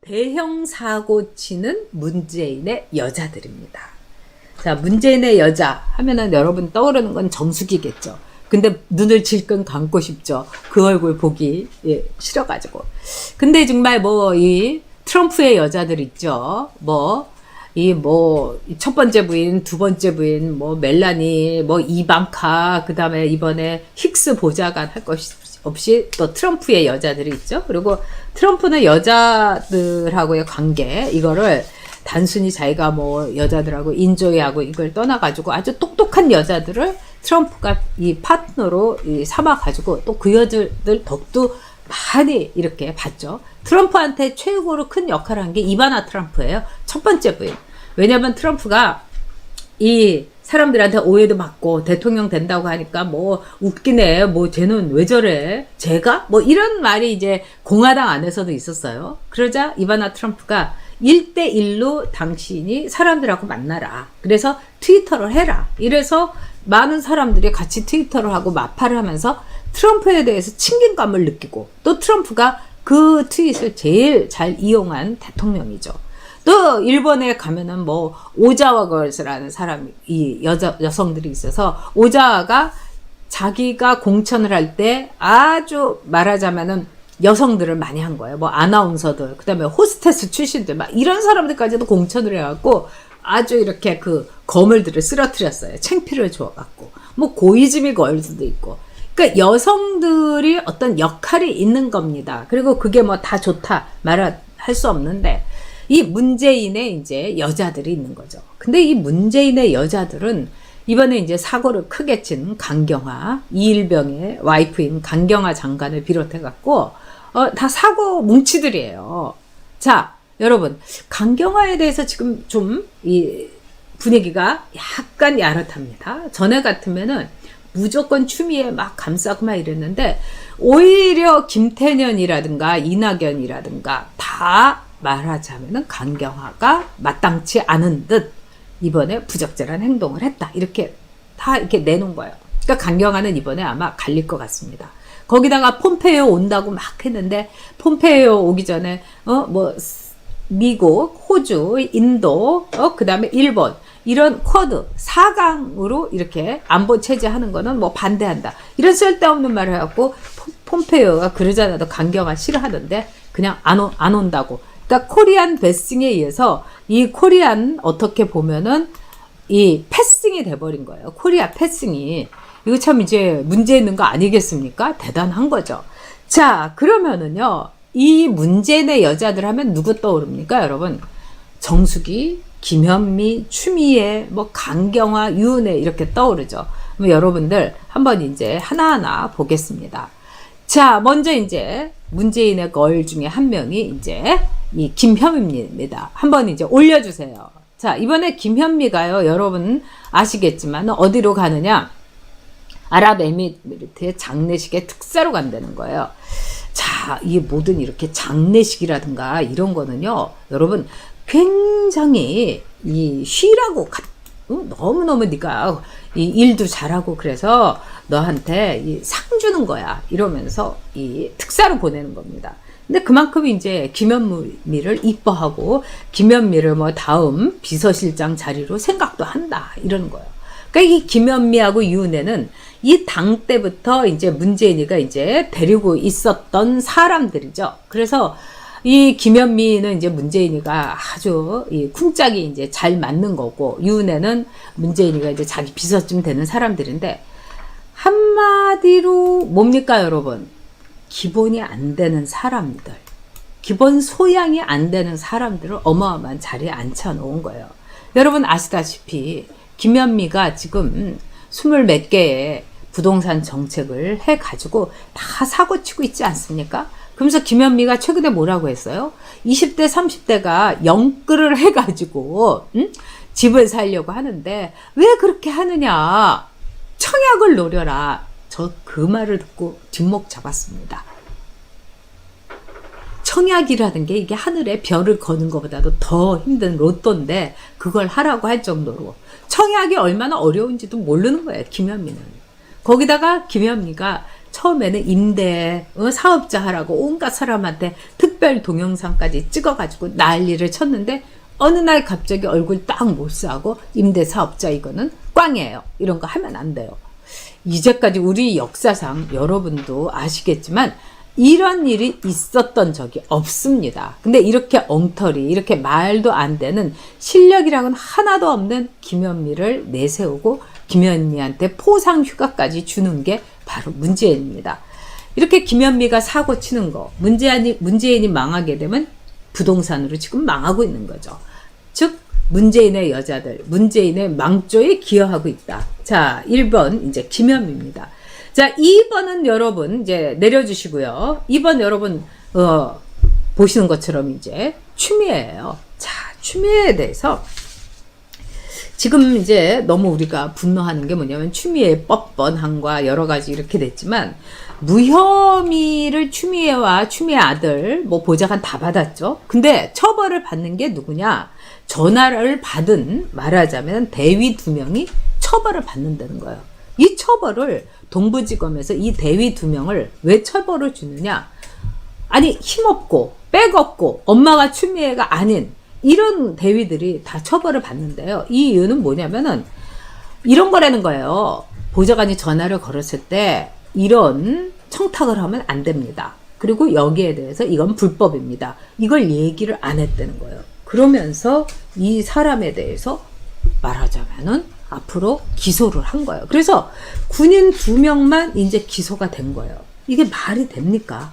대형 사고 치는 문재인의 여자들입니다. 자, 문재인의 여자 하면은 여러분 떠오르는 건 정수기겠죠. 근데 눈을 질끈 감고 싶죠. 그 얼굴 보기 싫어가지고. 근데 정말 뭐 이 트럼프의 여자들 있죠. 첫 번째 부인, 두 번째 부인, 멜라니, 이방카, 그 다음에 이번에 힉스 보좌관 할 것이 없이 또 트럼프의 여자들이 있죠. 그리고 트럼프는 여자들하고의 관계, 이거를 단순히 자기가 여자들하고 인조이하고 이걸 떠나가지고 아주 똑똑한 여자들을 트럼프가 이 파트너로 삼아가지고 또 그 여자들 덕도 많이 이렇게 봤죠. 트럼프한테 최고로 큰 역할을 한 게 이바나 트럼프예요. 첫 번째 부인. 왜냐면 트럼프가 이 사람들한테 오해도 받고 대통령 된다고 하니까 웃기네, 쟤는 왜 저래, 제가 이런 말이 이제 공화당 안에서도 있었어요. 그러자 이바나 트럼프가 1대1로 당신이 사람들하고 만나라, 그래서 트위터를 해라, 이래서 많은 사람들이 같이 트위터를 하고 마파를 하면서 트럼프에 대해서 친근감을 느끼고, 또 트럼프가 그 트윗을 제일 잘 이용한 대통령이죠. 또 일본에 가면은 오자와 걸스라는 여성들이 있어서, 오자와가 자기가 공천을 할 때 아주 말하자면은 여성들을 많이 한 거예요. 아나운서들, 그 다음에 호스테스 출신들, 이런 사람들까지도 공천을 해갖고 아주 이렇게 그 거물들을 쓰러뜨렸어요. 창피를 주어갖고. 고이즈미 걸즈도 있고. 그러니까 여성들이 어떤 역할이 있는 겁니다. 그리고 그게 다 좋다 말할 수 없는데, 이 문재인의 이제 여자들이 있는 거죠. 근데 이 문재인의 여자들은 이번에 이제 사고를 크게 친 강경화, 이일병의 와이프인 강경화 장관을 비롯해갖고, 다 사고 뭉치들이에요. 자, 여러분, 강경화에 대해서 지금 좀 이 분위기가 약간 야릇합니다. 전에 같으면은 무조건 추미애 막 감싸고 막 이랬는데, 오히려 김태년이라든가 이낙연이라든가 다 말하자면은 강경화가 마땅치 않은 듯 이번에 부적절한 행동을 했다, 이렇게 다 이렇게 내놓은 거예요. 그러니까 강경화는 이번에 아마 갈릴 것 같습니다. 거기다가 폼페이오 온다고 막 했는데, 폼페이오 오기 전에 미국, 호주, 인도, 그 다음에 일본, 이런 쿼드 4강으로 이렇게 안보 체제하는 거는 반대한다, 이런 쓸데없는 말을 해갖고 폼페이오가 그러잖아도 강경화 싫어하던데 그냥 안 온다고. 그러니까 코리안 베싱에 의해서 이 코리안 어떻게 보면은 이 패싱이 돼버린 거예요. 코리아 패싱이. 이거 참 이제 문제 있는 거 아니겠습니까? 대단한 거죠. 자, 그러면은요, 이 문재인의 여자들 하면 누구 떠오릅니까, 여러분? 정수기, 김현미, 추미애, 강경화, 유은혜 이렇게 떠오르죠. 그럼 여러분들 한번 이제 하나하나 보겠습니다. 자, 먼저 이제 문재인의 걸 중에 한 명이 이제 이 김현미입니다. 한번 이제 올려주세요. 자, 이번에 김현미가요, 여러분 아시겠지만 어디로 가느냐? 아랍에미리트의 장례식에 특사로 간다는 거예요. 자, 이 모든 이렇게 장례식이라든가 이런 거는요, 여러분 굉장히 쉬라고 너무너무 네가 이 일도 잘하고 그래서 너한테 상 주는 거야, 이러면서 이 특사로 보내는 겁니다. 근데 그만큼 이제 김현미를 이뻐하고 김현미를 다음 비서실장 자리로 생각도 한다, 이러는 거예요. 그러니까 이 김현미하고 유은혜는 이 당 때부터 이제 문재인이가 이제 데리고 있었던 사람들이죠. 그래서 이 김현미는 이제 문재인이가 아주 이 쿵짝이 이제 잘 맞는 거고, 유은혜는 문재인이가 이제 자기 비서쯤 되는 사람들인데, 한마디로 뭡니까, 여러분? 기본이 안 되는 사람들, 기본 소양이 안 되는 사람들을 어마어마한 자리에 앉혀놓은 거예요. 여러분 아시다시피 김현미가 지금 20몇 개의 부동산 정책을 해가지고 다 사고치고 있지 않습니까? 그러면서 김현미가 최근에 뭐라고 했어요? 20대 30대가 영끌을 해가지고 집을 살려고 하는데 왜 그렇게 하느냐, 청약을 노려라. 저 그 말을 듣고 뒷목 잡았습니다. 청약이라는 게 이게 하늘에 별을 거는 것보다도 더 힘든 로또인데 그걸 하라고 할 정도로 청약이 얼마나 어려운지도 모르는 거예요. 김현미는. 거기다가 김현미가 처음에는 임대 사업자 하라고 온갖 사람한테 특별 동영상까지 찍어가지고 난리를 쳤는데 어느 날 갑자기 얼굴 딱 못사고 임대 사업자 이거는 꽝이에요. 이런 거 하면 안 돼요. 이제까지 우리 역사상 여러분도 아시겠지만 이런 일이 있었던 적이 없습니다. 근데 이렇게 엉터리, 이렇게 말도 안 되는 실력이랑은 하나도 없는 김현미를 내세우고 김현미한테 포상 휴가까지 주는 게 바로 문재인입니다. 이렇게 김현미가 사고 치는 거, 문재인이 망하게 되면 부동산으로 지금 망하고 있는 거죠. 즉, 문재인의 여자들, 문재인의 망조에 기여하고 있다. 자, 1번 이제 김현미입니다. 자, 2번은 여러분 이제 내려주시고요. 2번 여러분 보시는 것처럼 이제 추미애예요. 자, 추미애에 대해서 지금 이제 너무 우리가 분노하는 게 뭐냐면 추미애 뻔뻔함과 여러 가지 이렇게 됐지만 무혐의를 추미애와 추미애 아들 뭐 보좌관 다 받았죠. 근데 처벌을 받는 게 누구냐? 전화를 받은 말하자면 대위 2명이 처벌을 받는다는 거예요. 이 처벌을 동부지검에서 이 대위 2명을 왜 처벌을 주느냐? 아니 힘없고 백없고 엄마가 추미애가 아닌 이런 대위들이 다 처벌을 받는데요. 이 이유는 뭐냐면은 이런 거라는 거예요. 보좌관이 전화를 걸었을 때 이런 청탁을 하면 안 됩니다. 그리고 여기에 대해서 이건 불법입니다. 이걸 얘기를 안 했다는 거예요. 그러면서 이 사람에 대해서 말하자면은 앞으로 기소를 한 거예요. 그래서 군인 2명만 이제 기소가 된 거예요. 이게 말이 됩니까?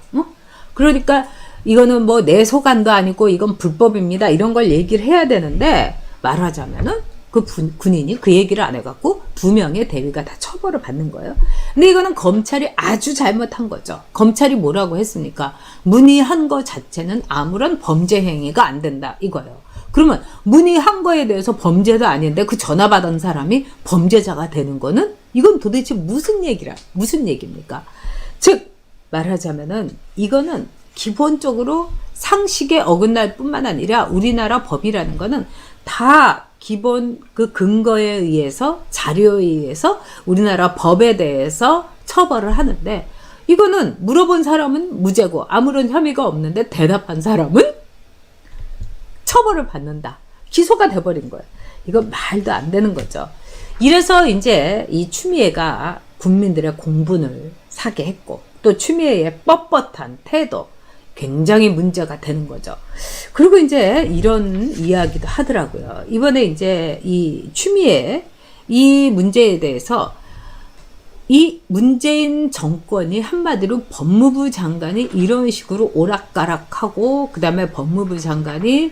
그러니까 이거는 뭐 내 소관도 아니고 이건 불법입니다. 이런 걸 얘기를 해야 되는데 말하자면은 그 군인이 그 얘기를 안 해갖고 2명의 대위가 다 처벌을 받는 거예요. 근데 이거는 검찰이 아주 잘못한 거죠. 검찰이 뭐라고 했습니까? 문의한 거 자체는 아무런 범죄 행위가 안 된다 이거예요. 그러면 문의한 거에 대해서 범죄도 아닌데 그 전화 받은 사람이 범죄자가 되는 거는 이건 도대체 무슨 얘기입니까? 즉 말하자면은 이거는 기본적으로 상식에 어긋날 뿐만 아니라 우리나라 법이라는 거는 다 기본 그 근거에 의해서 자료에 의해서 우리나라 법에 대해서 처벌을 하는데 이거는 물어본 사람은 무죄고 아무런 혐의가 없는데 대답한 사람은 처벌을 받는다. 기소가 돼버린 거예요. 이거 말도 안 되는 거죠. 이래서 이제 이 추미애가 국민들의 공분을 사게 했고 또 추미애의 뻣뻣한 태도 굉장히 문제가 되는 거죠. 그리고 이제 이런 이야기도 하더라고요. 이번에 이제 이 추미애 이 문제에 대해서 이 문재인 정권이 한마디로 법무부 장관이 이런 식으로 오락가락하고 그 다음에 법무부 장관이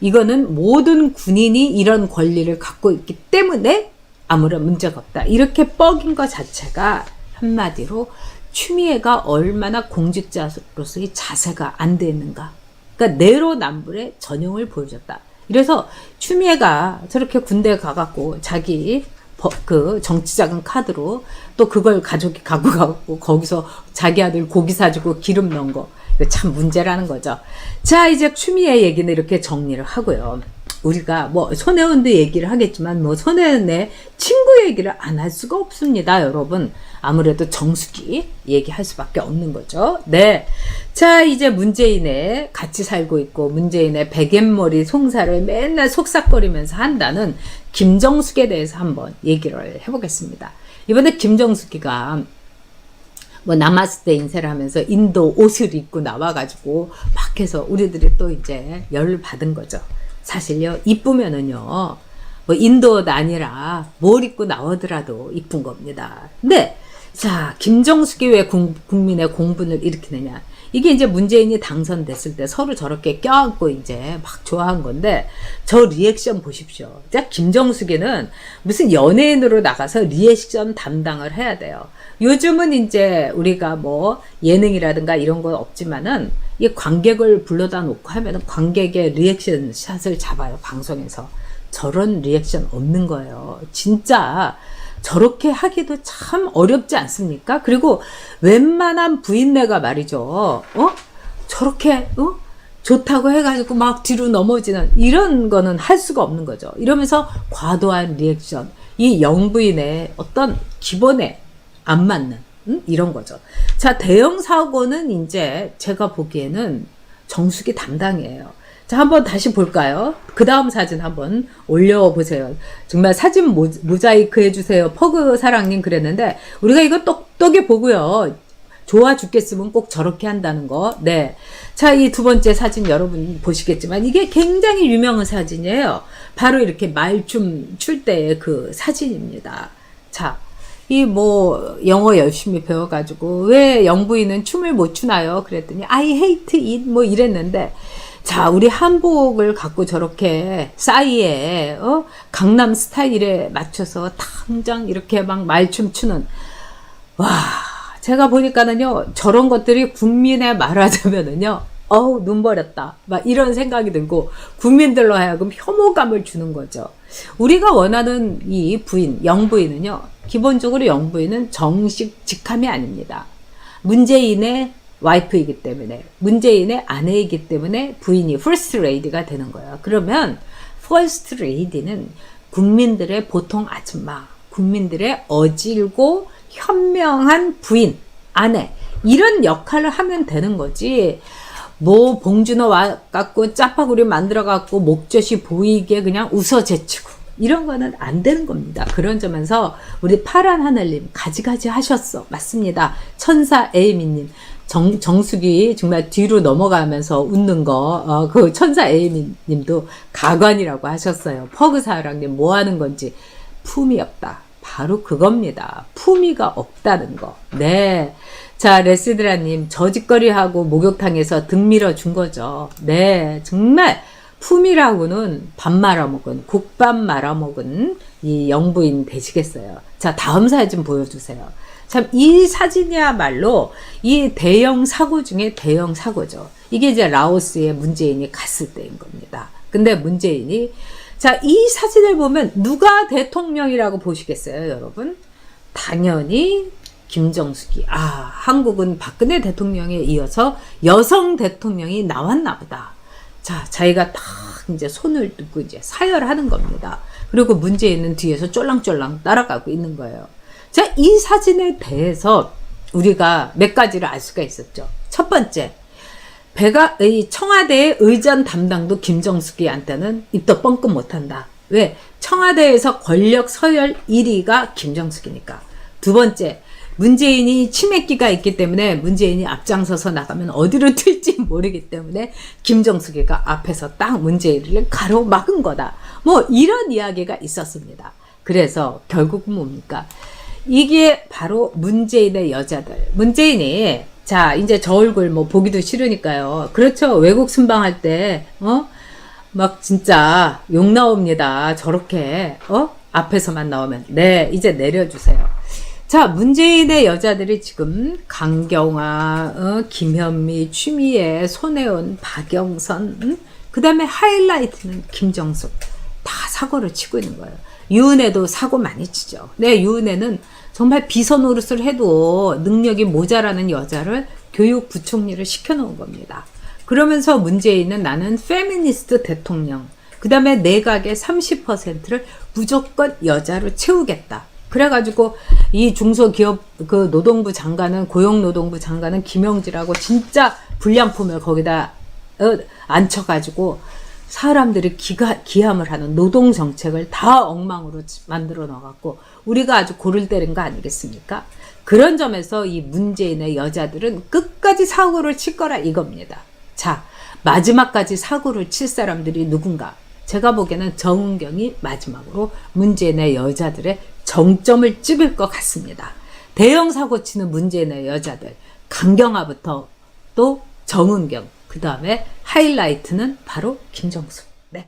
이거는 모든 군인이 이런 권리를 갖고 있기 때문에 아무런 문제가 없다. 이렇게 뻐긴 것 자체가 한마디로 추미애가 얼마나 공직자로서의 자세가 안 돼 있는가. 그러니까 내로남불의 전형을 보여줬다. 이래서 추미애가 저렇게 군대 가갖고 자기 그 정치자금 카드로 또 그걸 가족이 갖고 가고 거기서 자기 아들 고기 사주고 기름 넣은 거 이거 참 문제라는 거죠. 자 이제 추미애 얘기는 이렇게 정리를 하고요. 우리가 뭐 손혜원도 얘기를 하겠지만 뭐 손혜원의 친구 얘기를 안 할 수가 없습니다, 여러분. 아무래도 정수기 얘기할 수밖에 없는 거죠. 네. 자, 이제 문재인의 같이 살고 있고 문재인의 베갯머리 송사를 맨날 속삭거리면서 한다는 김정숙에 대해서 한번 얘기를 해보겠습니다. 이번에 김정숙이가 뭐 나마스테 인사를 하면서 인도 옷을 입고 나와가지고 막 해서 우리들이 또 이제 열을 받은 거죠. 사실요, 이쁘면은요, 뭐 인도 옷 아니라 뭘 입고 나오더라도 이쁜 겁니다. 근데 자, 김정숙이 왜 국민의 공분을 일으키느냐? 이게 이제 문재인이 당선됐을 때 서로 저렇게 껴안고 이제 막 좋아한 건데 저 리액션 보십시오. 자, 김정숙이는 무슨 연예인으로 나가서 리액션 담당을 해야 돼요. 요즘은 이제 우리가 뭐 예능이라든가 이런 건 없지만은 이 관객을 불러다 놓고 하면은 관객의 리액션 샷을 잡아요, 방송에서. 저런 리액션 없는 거예요. 진짜 저렇게 하기도 참 어렵지 않습니까? 그리고 웬만한 부인네가 말이죠. 저렇게 좋다고 해가지고 막 뒤로 넘어지는 이런 거는 할 수가 없는 거죠. 이러면서 과도한 리액션, 이 영부인의 어떤 기본에 안 맞는 이런 거죠. 자, 대형 사고는 이제 제가 보기에는 정숙이 담당이에요. 자, 한번 다시 볼까요? 그 다음 사진 한번 올려보세요. 정말 사진 모자이크 해주세요. 퍼그 사랑님 그랬는데, 우리가 이거 똑똑히 보고요. 좋아 죽겠으면 꼭 저렇게 한다는 거. 네. 자, 이 두 번째 사진 여러분 보시겠지만, 이게 굉장히 유명한 사진이에요. 바로 이렇게 말춤 출 때의 그 사진입니다. 자, 이 뭐 영어 열심히 배워가지고 왜 영부인은 춤을 못 추나요? 그랬더니 I hate it 뭐 이랬는데, 자, 우리 한복을 갖고 저렇게 싸이에 강남 스타일에 맞춰서 당장 이렇게 막 말춤 추는, 와, 제가 보니까는요 저런 것들이 국민의 말하자면은요 눈 버렸다 막 이런 생각이 들고, 국민들로 하여금 혐오감을 주는 거죠. 우리가 원하는 이 부인, 영부인은요, 기본적으로 영부인은 정식 직함이 아닙니다. 문재인의 와이프이기 때문에, 문재인의 아내이기 때문에 부인이 퍼스트 레이디가 되는 거예요. 그러면 퍼스트 레이디는 국민들의 보통 아줌마, 국민들의 어질고 현명한 부인, 아내, 이런 역할을 하면 되는 거지. 뭐 봉준호 와갖고 짜파구리 만들어갖고 목젖이 보이게 그냥 웃어 제치고 이런 거는 안 되는 겁니다. 그런 점에서 우리 파란 하늘님 가지가지 하셨어. 맞습니다. 천사 에이미님, 정숙이 정말 뒤로 넘어가면서 웃는 거, 그 천사 에이미님도 가관이라고 하셨어요. 퍼그사랑님 뭐 하는 건지. 품이 없다. 바로 그겁니다. 품위가 없다는 거. 네. 자, 레시드라님, 저짓거리하고 목욕탕에서 등 밀어준 거죠. 네. 정말 품이라고는 밥 말아먹은, 국밥 말아먹은 이 영부인 되시겠어요. 자, 다음 사진 보여주세요. 참, 이 사진이야말로 이 대형 사고 중에 대형 사고죠. 이게 이제 라오스에 문재인이 갔을 때인 겁니다. 근데 문재인이, 자, 이 사진을 보면 누가 대통령이라고 보시겠어요, 여러분? 당연히 김정숙이. 한국은 박근혜 대통령에 이어서 여성 대통령이 나왔나 보다. 자, 자기가 딱 이제 손을 뜯고 이제 사열하는 겁니다. 그리고 문재인은 뒤에서 쫄랑쫄랑 따라가고 있는 거예요. 자, 이 사진에 대해서 우리가 몇 가지를 알 수가 있었죠. 첫 번째, 청와대의 의전 담당도 김정숙이한테는 입도 뻥끗 못한다. 왜? 청와대에서 권력 서열 1위가 김정숙이니까. 두 번째, 문재인이 치맥기가 있기 때문에 문재인이 앞장서서 나가면 어디로 튈지 모르기 때문에 김정숙이가 앞에서 딱 문재인을 가로막은 거다. 뭐 이런 이야기가 있었습니다. 그래서 결국은 뭡니까? 이게 바로 문재인의 여자들. 문재인이, 자, 이제 저 얼굴 뭐 보기도 싫으니까요. 그렇죠. 외국 순방할 때, 막 진짜 욕 나옵니다. 저렇게, 앞에서만 나오면. 네, 이제 내려주세요. 자, 문재인의 여자들이 지금 강경화, 김현미, 추미애, 손혜원, 박영선, 그 다음에 하이라이트는 김정숙. 다 사고를 치고 있는 거예요. 유은혜도 사고 많이 치죠. 네, 유은혜는 정말 비서 노릇을 해도 능력이 모자라는 여자를 교육부총리를 시켜놓은 겁니다. 그러면서 문재인은 나는 페미니스트 대통령, 그 다음에 내각의 30%를 무조건 여자로 채우겠다. 그래가지고 이 중소기업 그 노동부 장관은, 고용노동부 장관은 김영지라고 진짜 불량품을 거기다 앉혀가지고 사람들이 기함을 하는 노동정책을 다 엉망으로 만들어 넣어갖고 우리가 아주 골을 때린 거 아니겠습니까? 그런 점에서 이 문재인의 여자들은 끝까지 사고를 칠 거라 이겁니다. 자, 마지막까지 사고를 칠 사람들이 누군가? 제가 보기에는 정은경이 마지막으로 문재인의 여자들의 정점을 찍을 것 같습니다. 대형 사고 치는 문재인의 여자들, 강경화부터 또 정은경, 그 다음에 하이라이트는 바로 김정숙. 네.